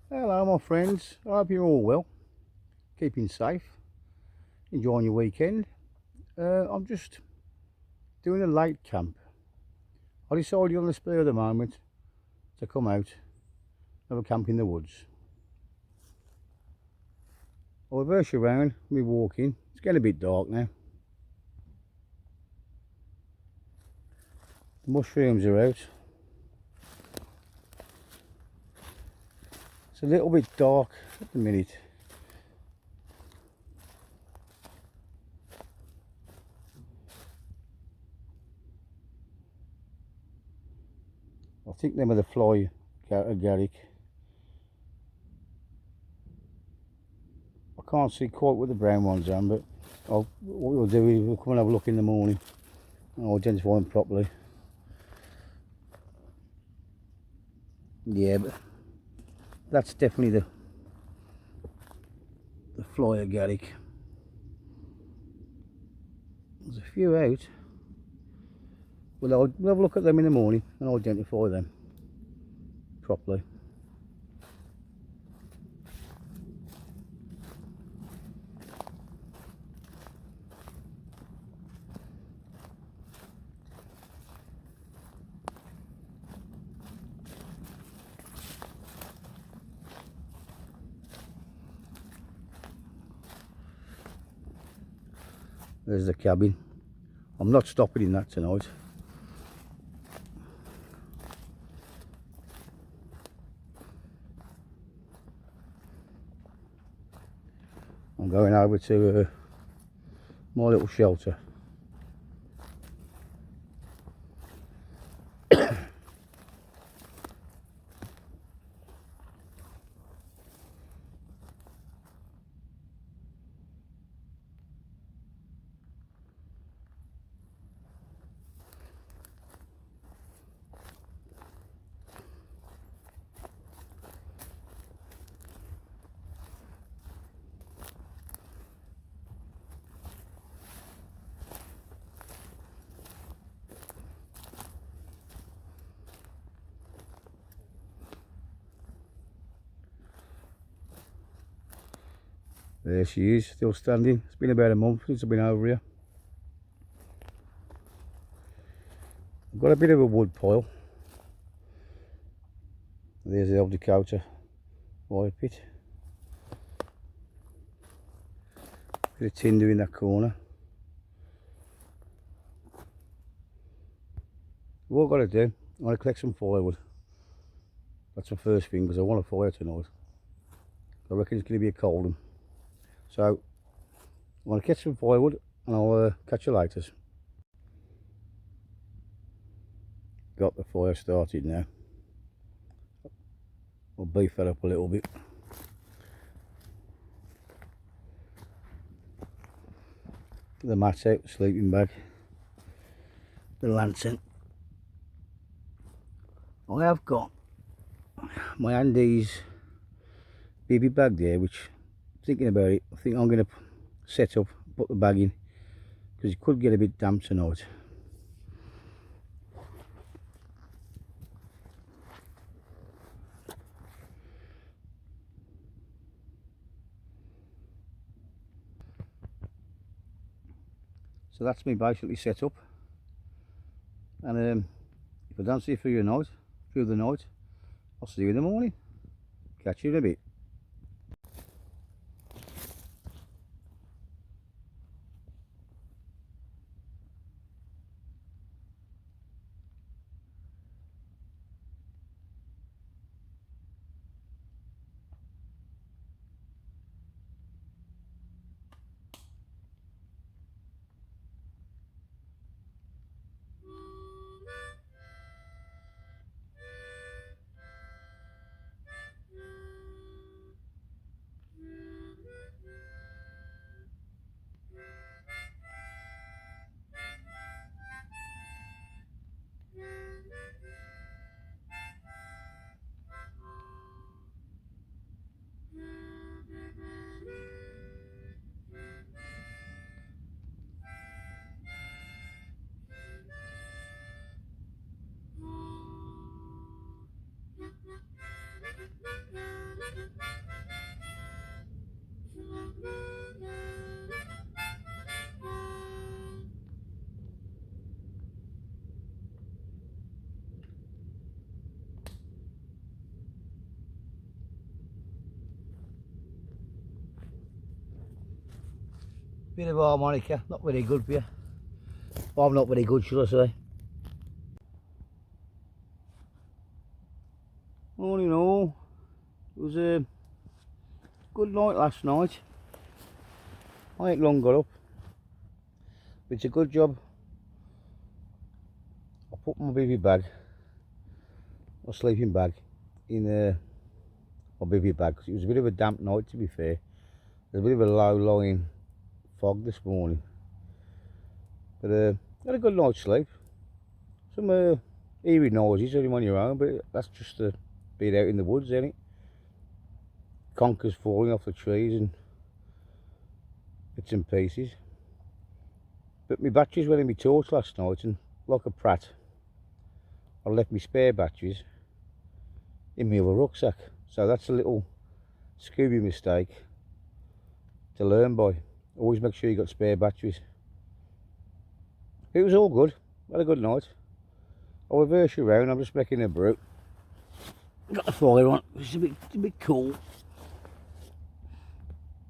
Hello my friends, I hope you're all well, keeping safe, enjoying your weekend. I'm just doing a late camp. I decided on the spur of the moment to come out, have a camp in the woods. I'll reverse around, me walking, it's getting a bit dark now. The mushrooms are out. It's a little bit dark at the minute. I think them are the fly agaric. I can't see quite what the brown ones are, but what we'll do is we'll come and have a look in the morning and I'll identify them properly. Yeah, but that's definitely the fly agaric. There's a few out. We'll have a look at them in the morning and identify them properly. There's the cabin. I'm not stopping in that tonight. I'm going over to my little shelter. There she is, still standing. It's been about a month since I've been over here. I've got a bit of a wood pile. There's the old Dakota fire pit. Bit of tinder in that corner. What I've got to do, I want to collect some firewood. That's my first thing because I want a fire tonight. I reckon it's going to be a cold one. So I want to get some firewood and I'll catch you later. Got the fire started now. I'll beef that up a little bit. The mat out, the sleeping bag, the lantern. I have got my Andes BB bag there, which, thinking about it, I think I'm going to set up, put the bag in, because it could get a bit damp tonight. So that's me basically set up, and if I don't see you through the night, I'll see you in the morning. Catch you in a bit. Bit of harmonica, not very good for you. Well, I'm not very good, should I say. All in all, it was a good night last night. I ain't long got up. But it's a good job. I put my bivvy bag, my sleeping bag, in my bivvy bag because it was a bit of a damp night, to be fair. There's a bit of a low-lying fog this morning. But had a good night's sleep. Some eerie noises on your own, but that's just being out in the woods, isn't it? Conkers falling off the trees and bits and pieces. But my batteries went in my torch last night, and like a prat, I left my spare batteries in my other rucksack. So that's a little Scooby mistake to learn by. Always make sure you got spare batteries. It was all good. Had a good night. I'll reverse you around. I'm just making a brew. Got the fire on. It's a bit cool.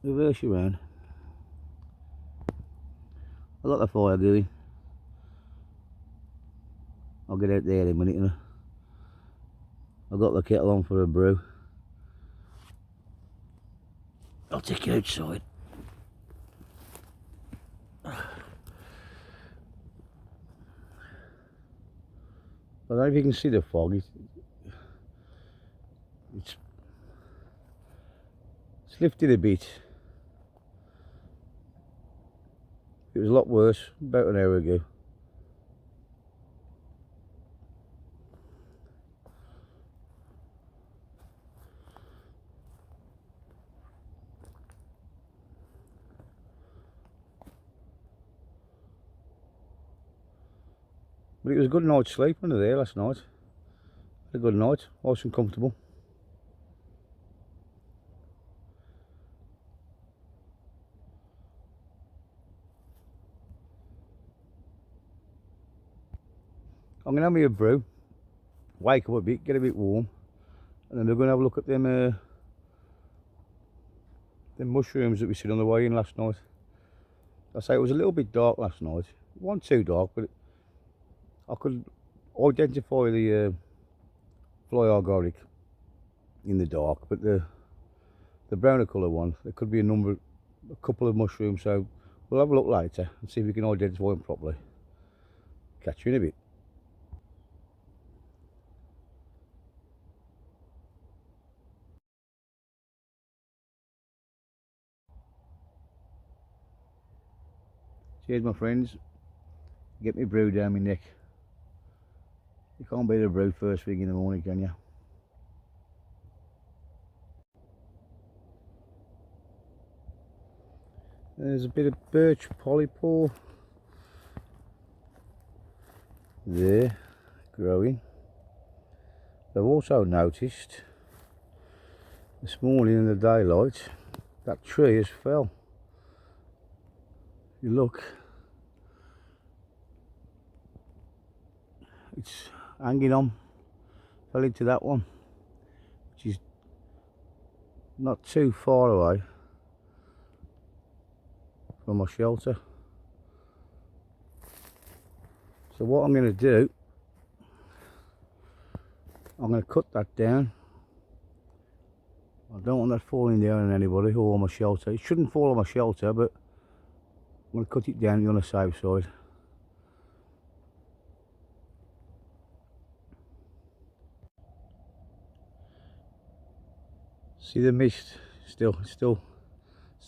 Reverse you around. I got the fire going. I'll get out there in a minute. You know. I've got the kettle on for a brew. I'll take you outside. I don't know if you can see the fog. It's lifted a bit. It was a lot worse about an hour ago. But it was a good night's sleep under there last night. Had a good night, nice and comfortable. I'm going to have me a brew, wake up a bit, get a bit warm, and then we're going to have a look at them mushrooms that we seen on the way in last night. I say it was a little bit dark last night. It wasn't too dark, but I could identify the fly agaric in the dark, but the browner colour one, there could be a couple of mushrooms, so we'll have a look later and see if we can identify them properly. Catch you in a bit. Cheers, my friends. Get me brew down my neck. You can't beat a brew first thing in the morning, can you? There's a bit of birch polypore there, growing. I've also noticed this morning in the daylight that tree has fell. You look, it's hanging on, fell into that one, which is not too far away from my shelter. So what I'm going to do, I'm going to cut that down. I don't want that falling down on anybody or on my shelter. It shouldn't fall on my shelter, but I'm going to cut it down on the safe side. See the mist still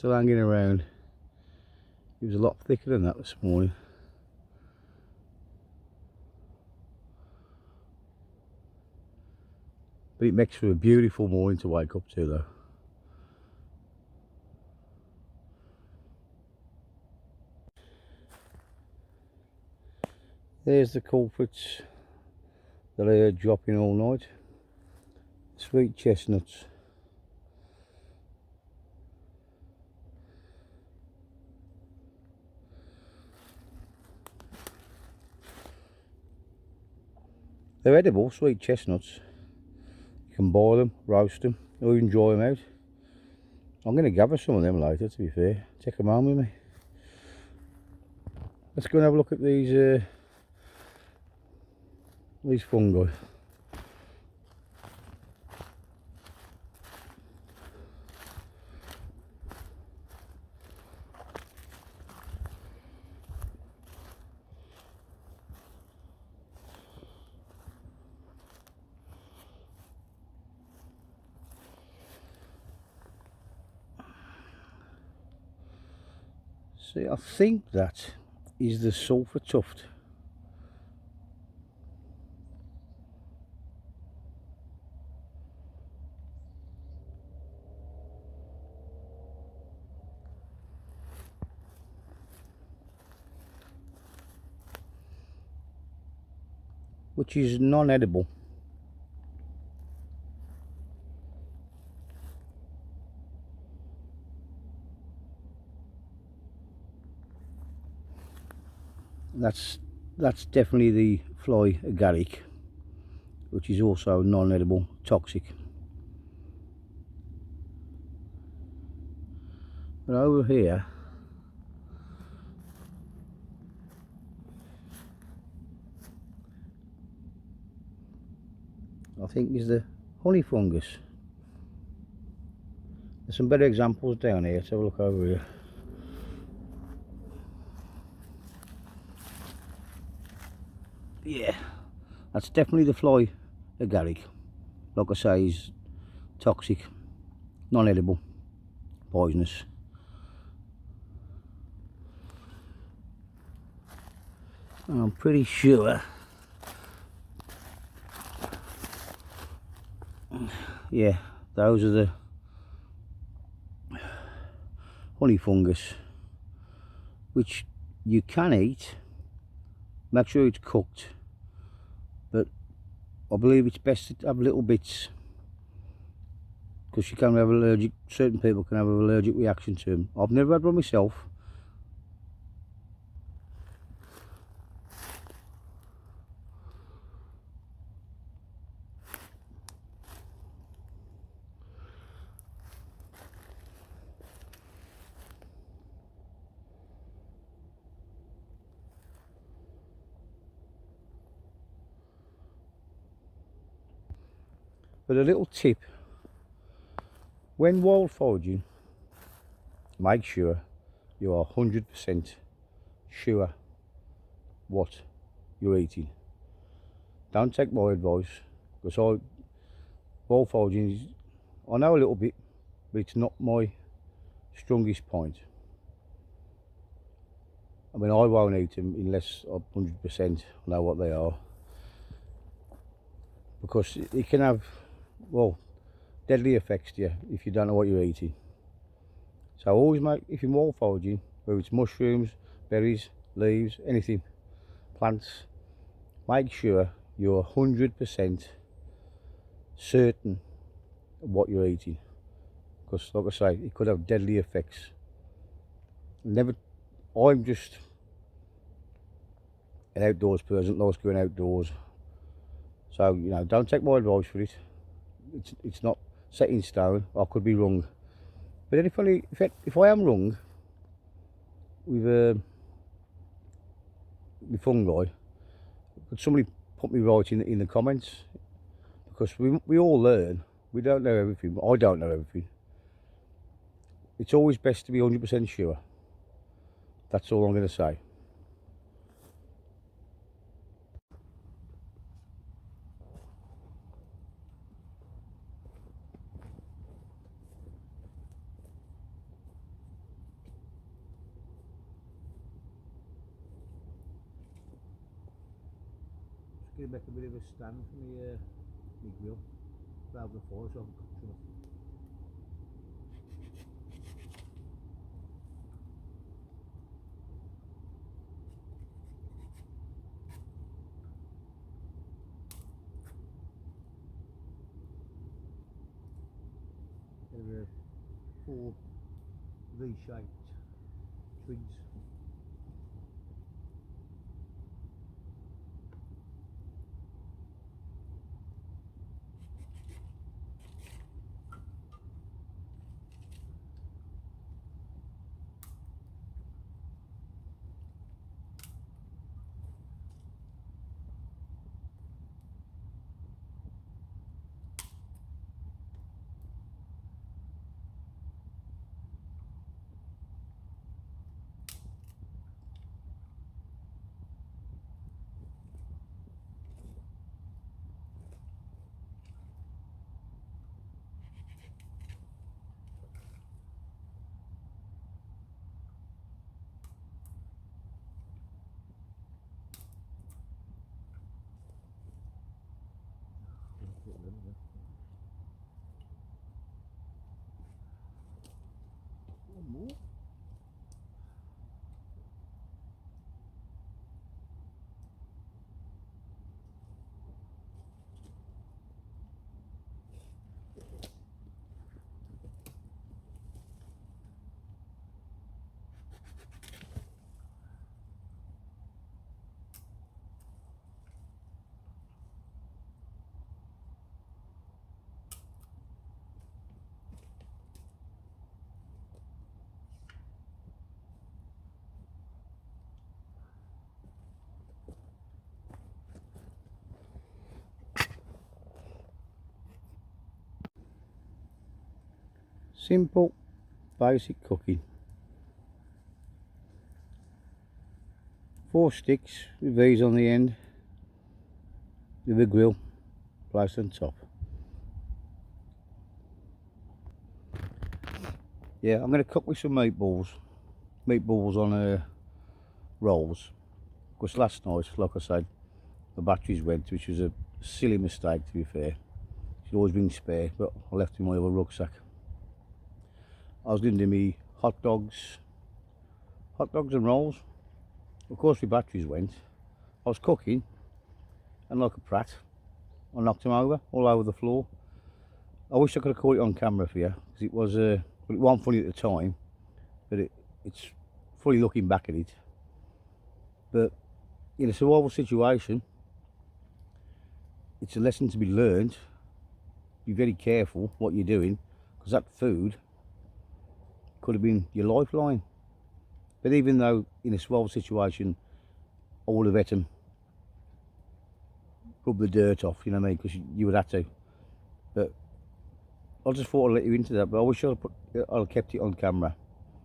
hanging around. It was a lot thicker than that this morning. But it makes for a beautiful morning to wake up to though. There's the culprits that I heard dropping all night. Sweet chestnuts. They're edible, sweet chestnuts. You can boil them, roast them, or even dry them out. I'm going to gather some of them later, to be fair. Take them home with me. Let's go and have a look at these fungi. See, I think that is the sulphur tuft. Which is non-edible. That's definitely the fly agaric, which is also non-edible, toxic. But over here, I think is the honey fungus. There's some better examples down here. Let's have a look over here. Yeah, that's definitely the fly agaric. Like I say, is toxic, non-edible, poisonous. And I'm pretty sure, yeah, those are the honey fungus, which you can eat. Make sure it's cooked, but I believe it's best to have little bits, because you can have allergic, certain people can have an allergic reaction to them. I've never had one myself. But a little tip, when wild foraging, make sure you are 100% sure what you're eating. Don't take my advice, because wild foraging is, I know a little bit, but it's not my strongest point. I mean, I won't eat them unless I 100% know what they are, because it can have, well, deadly effects to you if you don't know what you're eating. So always make, if you're wild foraging, whether it's mushrooms, berries, leaves, anything, plants, make sure you're 100% certain of what you're eating, because like I say, it could have deadly effects. I'm just an outdoors person, likes going outdoors, so you know, don't take my advice for it. It's not set in stone. I could be wrong, but if I am wrong with fungi, could somebody put me right in the comments? Because we all learn. We don't know everything. I don't know everything. It's always best to be 100% sure. That's all I'm going to say. Just going to make a bit of a stand for my grill, rather than fire, so I can cook some. There are 4 V-shaped twigs. more. Simple, basic cooking. 4 sticks with these on the end, with a grill placed on top. Yeah, I'm going to cook with some meatballs on rolls, because last night, like I said, the batteries went, which was a silly mistake to be fair. Should always bring spare, but I left in my other rucksack. I was going to do me hot dogs and rolls. Of course my batteries went. I was cooking, and like a prat, I knocked them over, all over the floor. I wish I could have caught it on camera for you, because it was, well, it wasn't funny at the time, but it's funny looking back at it. But in a survival situation, it's a lesson to be learned. Be very careful what you're doing, because that food could have been your lifeline. But even though in a survival situation, I would have let them rub the dirt off, you know what I mean, because you would have to. But I just thought I'd let you into that, but I wish I'd have kept it on camera.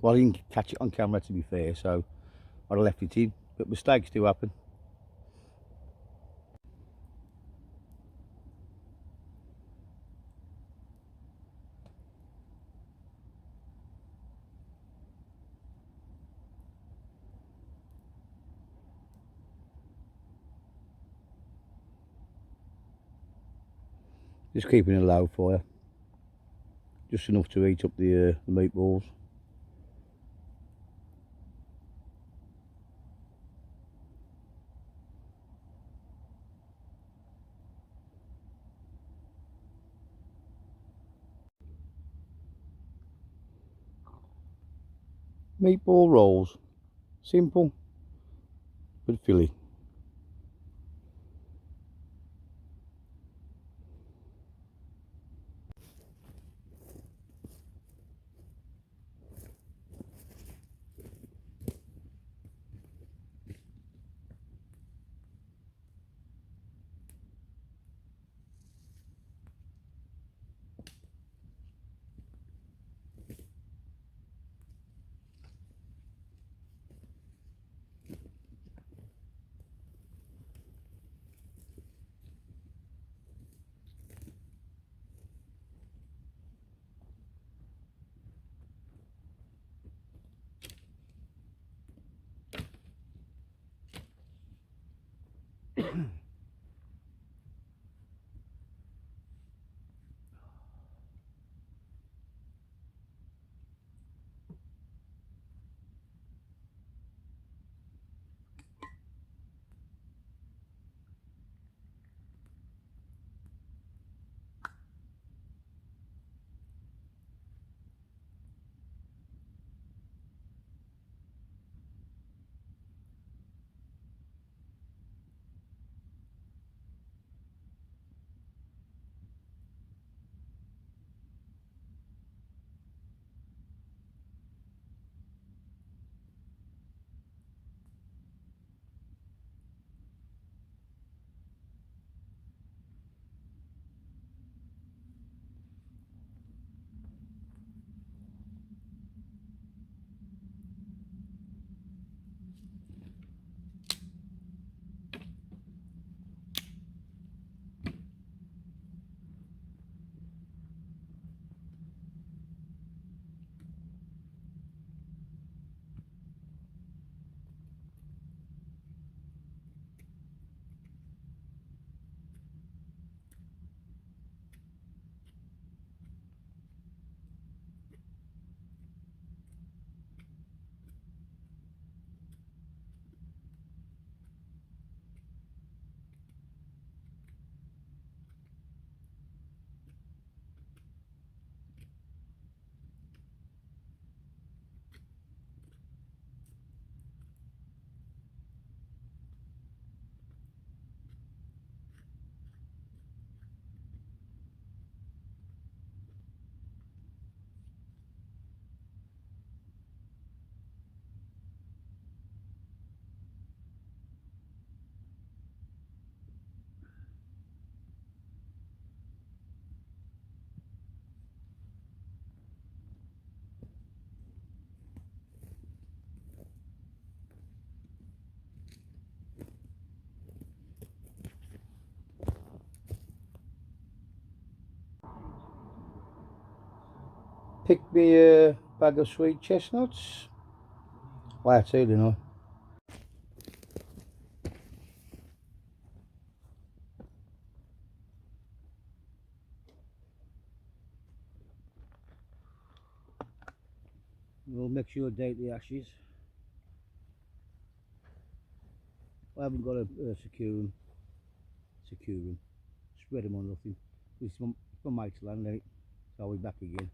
Well, I didn't catch it on camera, to be fair, so I'd have left it in. But mistakes do happen. Just keeping a low fire, just enough to heat up the meatballs. Meatball rolls, simple but filling. picked me a bag of sweet chestnuts. Well, that's early enough. We'll make sure to date the ashes. I haven't got a secure them. Spread them on nothing. It's my mate's land, ain't it? So I'll be back again.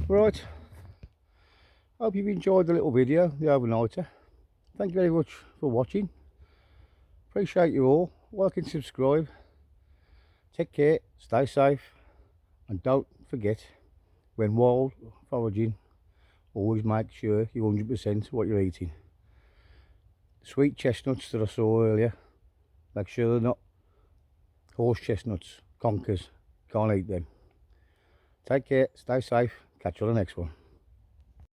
Right, hope you've enjoyed the little video, the overnighter. Thank you very much for watching. Appreciate you all. Like and subscribe. Take care, stay safe, and don't forget, when wild foraging, always make sure you're 100% what you're eating. Sweet chestnuts that I saw earlier, make sure they're not horse chestnuts, conkers. Can't eat them. Take care, stay safe, catch you on the next one.